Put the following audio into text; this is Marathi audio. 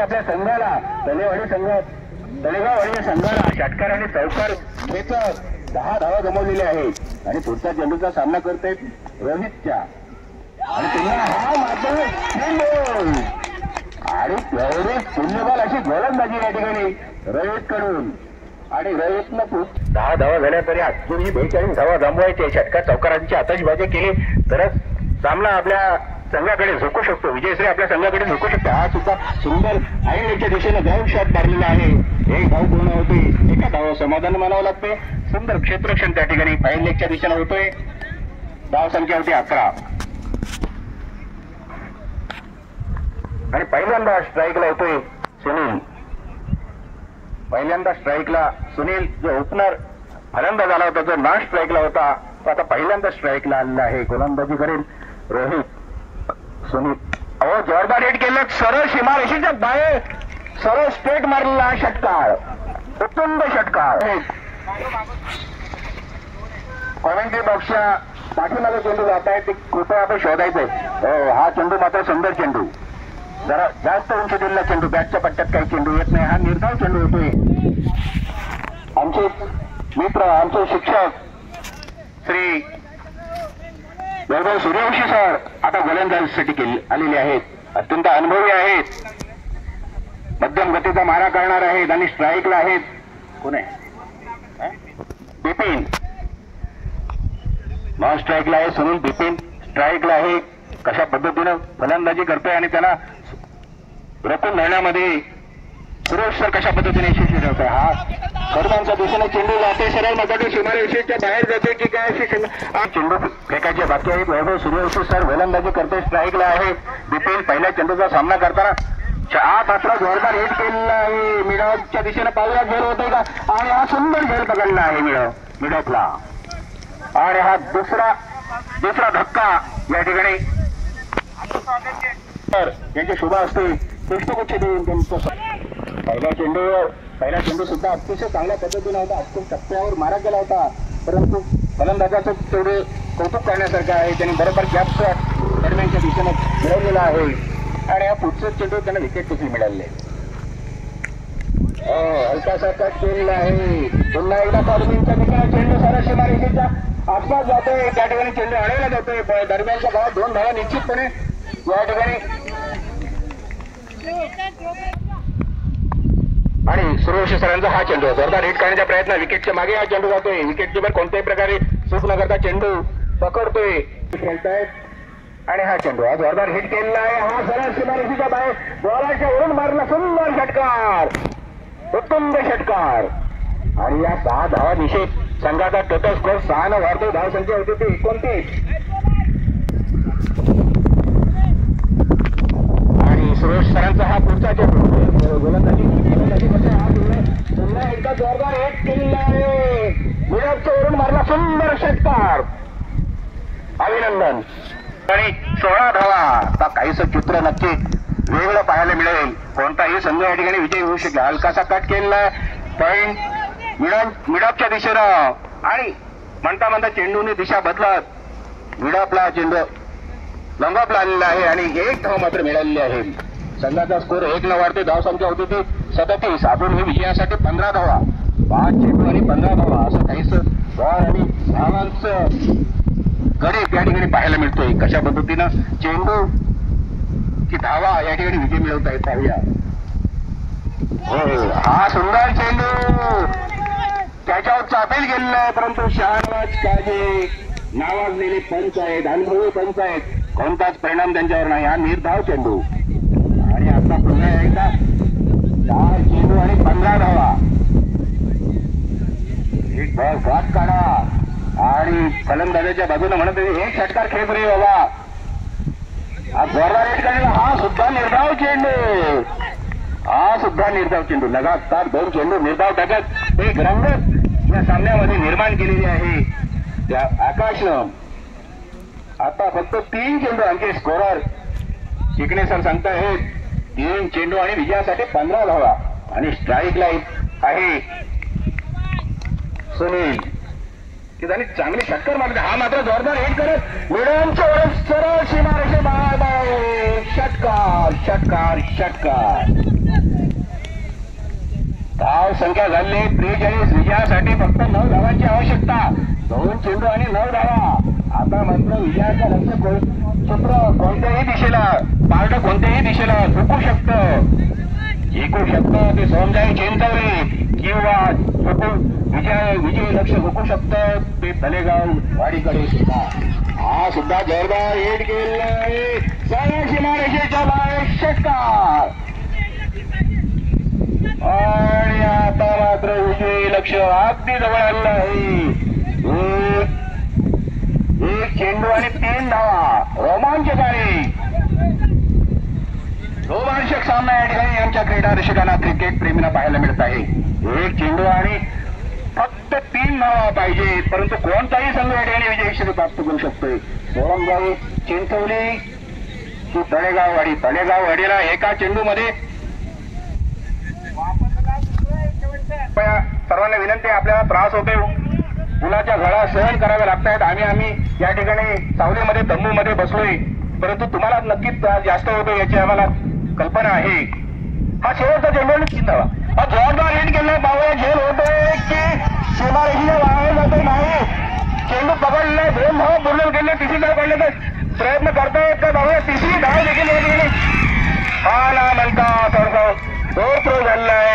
आपल्या संघाला तळेगाववाडी संघाला षटकार आणि चौकार खेचत 10 धावा गमावलेल्या आहेत आणि पुढच्या चेंडूचा सामना करतायत रोहितच्या आणि पुन्हा हा मात्र चेंडू आणि तेवढीच पुण्यबल अशी गोलंदाजी या ठिकाणी रोहित कडून आणि रोहितनं 10 धावा झाल्या तरी अजूनही 42 धावा गमवायचे. षटकार चौकारांची आतषबाजी केली तरच सामना आपल्या संघाकडे झोकू शकतो. विजयश्री आपल्या संघाकडे झोकू शकतो. हा सुद्धा सुंदर आयर्लंडच्या दिशेने धाव शॉट मारलेला आहे. एक धाव पूर्ण होते. एका धाव समाधान मानावं लागते. सुंदर क्षेत्ररक्षण त्या ठिकाणी फाईन लेगच्या दिशेने होतोय. धाव संख्या होती 11 आणि पहिल्यांदा स्ट्राईकला येतोय सुनील. पहिल्यांदा स्ट्राईकला सुनील जो ओपनर फलंदाज आला होता जो नॉन स्ट्राईकला होता तो आता पहिल्यांदा स्ट्राईकला आलेला आहे. गोलंदाजी करेल रोहित. सुनील अहो जोरदार हिट केलं. सरळ सीमारेषेच्या बाहेर सरळ स्ट्रेट मारलेला षटकार. उत्तुंग षटकार. कॉमेंट्री बॉक्सच्या पाठीमागे चेंडू जात आहे ते कृपया आपण शोधायचंय. हा चेंडू मात्र सुंदर चेंडू. जरा जास्त उंची दिलेला चेंडू. बॅटच्या पट्ट्यात काही चेंडू येत नाही. हा निर्धाव चेंडू होतोय. आमचे मित्र आमचे शिक्षक श्री वैभव सूर्यवंशी सर आता गोलंदाजीसाठी आलेले आहेत. अत्यंत अनुभवी आहेत. मध्यम गतीचा मारा करणार आहेत आणि स्ट्राईकला आहेत. कोण आहे? बिपिन. नॉन स्ट्राईकला आहे सुनील. बिपिन स्ट्राईकला आहे. कशा पद्धतीनं फलंदाजी करतोय आणि त्याला रोखून धरण्यामध्ये सुरेश सर कशा पद्धतीने यशस्वी ठरत आहे. हा सर्वांच्या दिशेने चेंडू जाते. सरळ मगाटी सीमारेषेच्या बाहेर जाते की काय अशी चेंडू फेकायचे बाकी आहेत. वैभव सूर्यवंशी सर गोलंदाजी करते. स्ट्राईकला आहे. बिपिन पहिल्या चेंडूचा सामना करताना 8 मात्र जोरदार हिट केलेला आहे. मिडॉपच्या दिशेने पावला झेल होतोय का आणि हा सुंदर झेल पकडला आहे मिडॉपला आणि हा दुसरा धक्का या ठिकाणी यांचे शुभ असते. पुष्पगुच्छ देऊन त्यांचं पहिला चेंडू सुद्धा अतिशय चांगल्या पद्धतीने होता. अत्यंत टप्प्यावर मारा गेला होता परंतु फलंदाजाचं तेवढे कौतुक करण्यासारखं आहे. त्यांनी बरोबर गॅप शॉट दरम्यानच्या दिशेने मिळवलेला आहे आणि हा पुढचा चेंडू त्यांना विकेट देखील मिळाले. हलकासा कट केलेला आहे. पुन्हा एकदा कॉर्बिनच्या ठिकाणी चेंडू सारा सीमारेषेच्या आसपास जातोय. त्या ठिकाणी चेंडू अडवला जातोय. दरम्यानच्या भावात 2 धावा निश्चितपणे या ठिकाणी आणि सूर्यवंशी सरांचा हा चेंडू जोरदार हिट करण्याचा प्रयत्न. विकेटच्या मागे हा चेंडू जातोय. विकेट किपर कोणत्याही प्रकारे चूक न करता चेंडू पकडतोय आणि हा चेंडू हा जोरदार हिट केलेला आहे. हा सरळ सीमारेषेच्या बाहेर बॉलाच्या वरून मारला. सुंदर षटकार. उत्तुंग षटकार आणि या 6 धावा निषेध संघाचा टोटल स्कोर 6 न वाढतो. धाव संख्या होती ती 29 आणि सुरेश सरांचा हा पुढचा चेंडू गोलंदाजी पुन्हा एकदा जोरदार हिट केलेला आहे. मिडॉपच्या वरून मारला. सुंदर षटकार. अभिनंदन. आणि 16 धावा. आता काहीसं चित्र नक्की वेगळं पाहायला मिळेल. कोणताही संघ या ठिकाणी विजयी होऊ शकेल. हलकासा कट केलेला पॉइंट मिडॉपच्या दिशेनं आणि म्हणता चेंडूने दिशा बदलत मिडॉपला चेंडू लंगापला आलेला आहे आणि 1 धाव मात्र मिळालेली आहे. संघाचा स्कोर 1 न वाढते. धाव संख्या होती ती 37. अजून ही विजयासाठी 15 धावा. 5 चेंडू आणि 15 धावा असं काहीसं बॉल आणि धावांचं गडे त्या ठिकाणी पाहायला मिळतोय. कशा पद्धतीनं चेंडू की धावा या ठिकाणी विजय मिळवता येत. पाहूया. हा सुंदर चेंडू त्याच्यावर चापेल गेलेला आहे परंतु शहानवाज काजे नावाजलेले पंच आहेत. अनुभवी पंच आहेत. कोणताच परिणाम त्यांच्यावर नाही. हा निर्धाव चेंडू आणि आता पुन्हा एकदा 4 चेंडू आणि 15 धावा. एक बॉल घात काढा आणि फलंदाजाच्या बाजूने म्हणत एक षटकार खेळ रे बाबा. हा जोरदार हिट केलेला. हा सुद्धा निर्धाव चेंडू. हा सुद्धा निर्धाव चेंडू. लगातार 2 चेंडू निर्धाव टाकत एक रंगत या सामन्यामध्ये निर्माण केलेली आहे त्या आकाशनं. आता फक्त 3 चेंडू. आणखी स्कोरर शिकणे सर सांगतायत 3 चेंडू आणि विजयासाठी 15 धावा आणि स्ट्राईकला आहे सुनील की त्यांनी चांगली षटकार मारली. हा मात्र जोरदार हिट करत मिडॉपच्या वरून सरळ सीमारेषे षटकार षटकार षटकार धाव संख्या झाली 43. विजयासाठी फक्त 9 धावांची आवश्यकता. 2 चेंडू आणि 9 धावा. आता मात्र विजयाचं लक्ष चित्र कोणत्याही दिशेला, पार्ट कोणत्याही दिशेला झुकू शकतं, जिंकू शकतं. ते सोमजाई चिंचवली किंवा विजय लक्ष झुकू शकतं ते तलेगाव वाडीकडे सुद्धा. हा सुद्धा जोरदार हिट केलेला आहे. सीमारेषेच्या बाहेर षटकार. आणि आता मात्र विजयी लक्ष अगदी जवळ आलेलं आहे. एक चेंडू आणि 3 धावा. रोमांचकारी रोमांचक सामना या ठिकाणी आमच्या क्रीडा रसिकांना, क्रिकेट प्रेमींना पाहायला मिळत आहे. एक चेंडू आणि फक्त 3 धावा पाहिजे, परंतु कोणताही संघ या ठिकाणी विजयश्री प्राप्त करू शकतोय. सोळंगाव चिंचवली की तळेगाववाडी. तळेगाववाडीला एका चेंडूमध्ये सर्वांना विनंती, आपल्याला त्रास होते, उन्हाच्या झळा सहन कराव्या लागतायत. आम्ही या ठिकाणी सावलीमध्ये तंबूमध्ये बसलोय, परंतु तुम्हाला नक्कीच त्रास जास्त होतो याची आम्हाला कल्पना आहे. हा शेवटचा चेंडू चिंतावा. हा जोरदार हिट केला. बाबा झेल होतोय की सीमारेषेच्या बाहेर जातो नाही. चेंडू पकडलाय. 2 धावा पूर्ण केले. तिसरी धाव काढण्याचा प्रयत्न करतायत का बाबा. तिसरी धाव देखील होती. हा ना म्हणता थोडसा थ्रो झालेला आहे.